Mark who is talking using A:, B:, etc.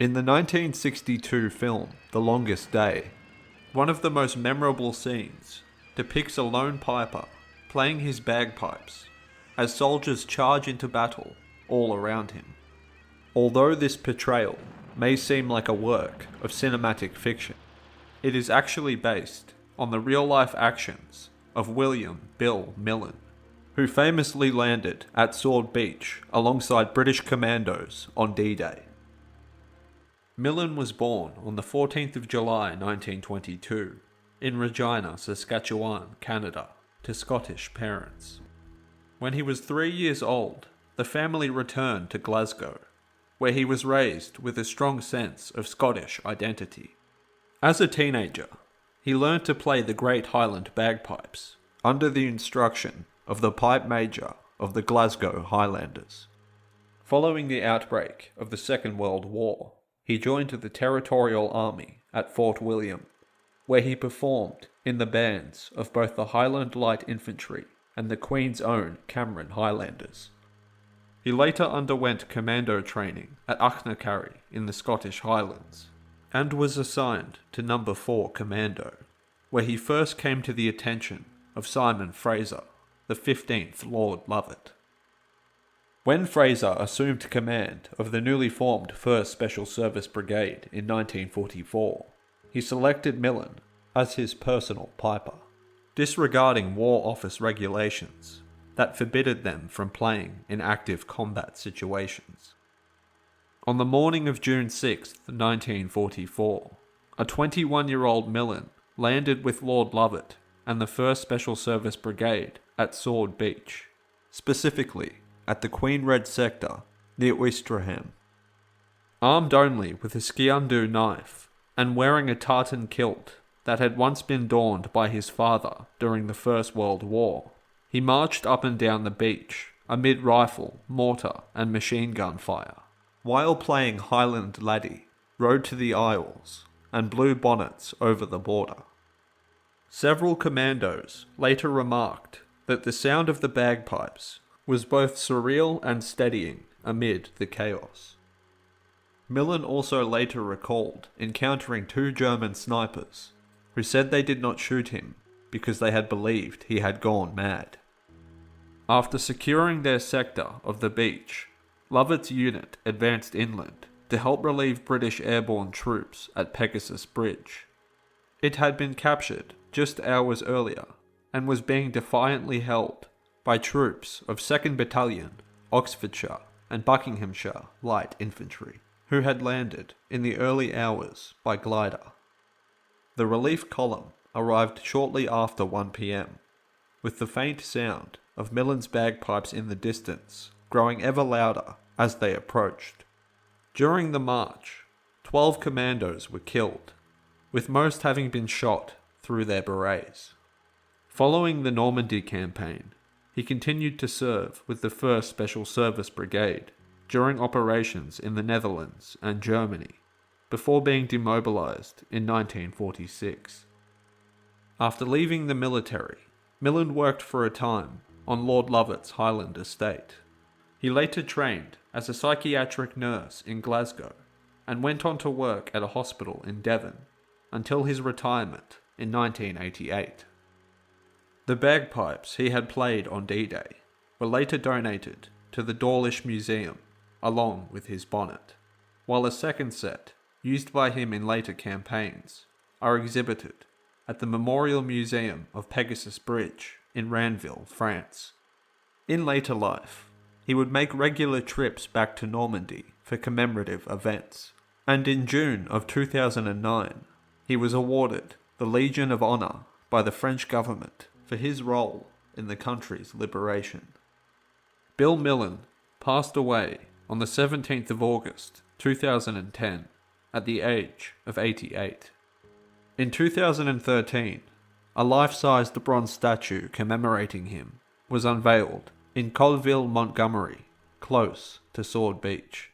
A: In the 1962 film, The Longest Day, one of the most memorable scenes depicts a lone piper playing his bagpipes as soldiers charge into battle all around him. Although this portrayal may seem like a work of cinematic fiction, it is actually based on the real-life actions of William Bill Millin, who famously landed at Sword Beach alongside British commandos on D-Day. Millin was born on the 14th of July 1922 in Regina, Saskatchewan, Canada, to Scottish parents. When he was 3 years old, the family returned to Glasgow, where he was raised with a strong sense of Scottish identity. As a teenager, he learned to play the Great Highland bagpipes under the instruction of the pipe major of the Glasgow Highlanders. Following the outbreak of the Second World War, he joined the Territorial Army at Fort William, where he performed in the bands of both the Highland Light Infantry and the Queen's Own Cameron Highlanders. He later underwent commando training at Achnacarry in the Scottish Highlands, and was assigned to No. 4 Commando, where he first came to the attention of Simon Fraser, the 15th Lord Lovat. When Fraser assumed command of the newly formed 1st Special Service Brigade in 1944, he selected Millin as his personal piper, disregarding War Office regulations that forbidded them from playing in active combat situations. On the morning of June 6, 1944, a 21-year-old Millin landed with Lord Lovat and the 1st Special Service Brigade at Sword Beach, specifically at the Queen Red sector near Ouistreham. Armed only with a ski-undo knife and wearing a tartan kilt that had once been donned by his father during the First World War, he marched up and down the beach amid rifle, mortar and machine gun fire, while playing Highland Laddie, Road to the Isles and Blue Bonnets over the border. Several commandos later remarked that the sound of the bagpipes was both surreal and steadying amid the chaos. Millin also later recalled encountering 2 German snipers who said they did not shoot him because they had believed he had gone mad. After securing their sector of the beach, Lovat's unit advanced inland to help relieve British airborne troops at Pegasus Bridge. It had been captured just hours earlier and was being defiantly held by troops of 2nd Battalion, Oxfordshire and Buckinghamshire Light Infantry, who had landed in the early hours by glider. The relief column arrived shortly after 1 p.m, with the faint sound of Millin's bagpipes in the distance growing ever louder as they approached. During the march, 12 commandos were killed, with most having been shot through their berets. Following the Normandy campaign, he continued to serve with the 1st Special Service Brigade during operations in the Netherlands and Germany, before being demobilized in 1946. After leaving the military, Millin worked for a time on Lord Lovat's Highland estate. He later trained as a psychiatric nurse in Glasgow and went on to work at a hospital in Devon until his retirement in 1988. The bagpipes he had played on D-Day were later donated to the Dawlish Museum along with his bonnet, while a second set, used by him in later campaigns, are exhibited at the Memorial Museum of Pegasus Bridge in Ranville, France. In later life, he would make regular trips back to Normandy for commemorative events, and in June of 2009, he was awarded the Legion of Honor by the French government for his role in the country's liberation. Bill Millin passed away on the 17th of August 2010 at the age of 88. In 2013, a life-sized bronze statue commemorating him was unveiled in Colville, Montgomery, close to Sword Beach.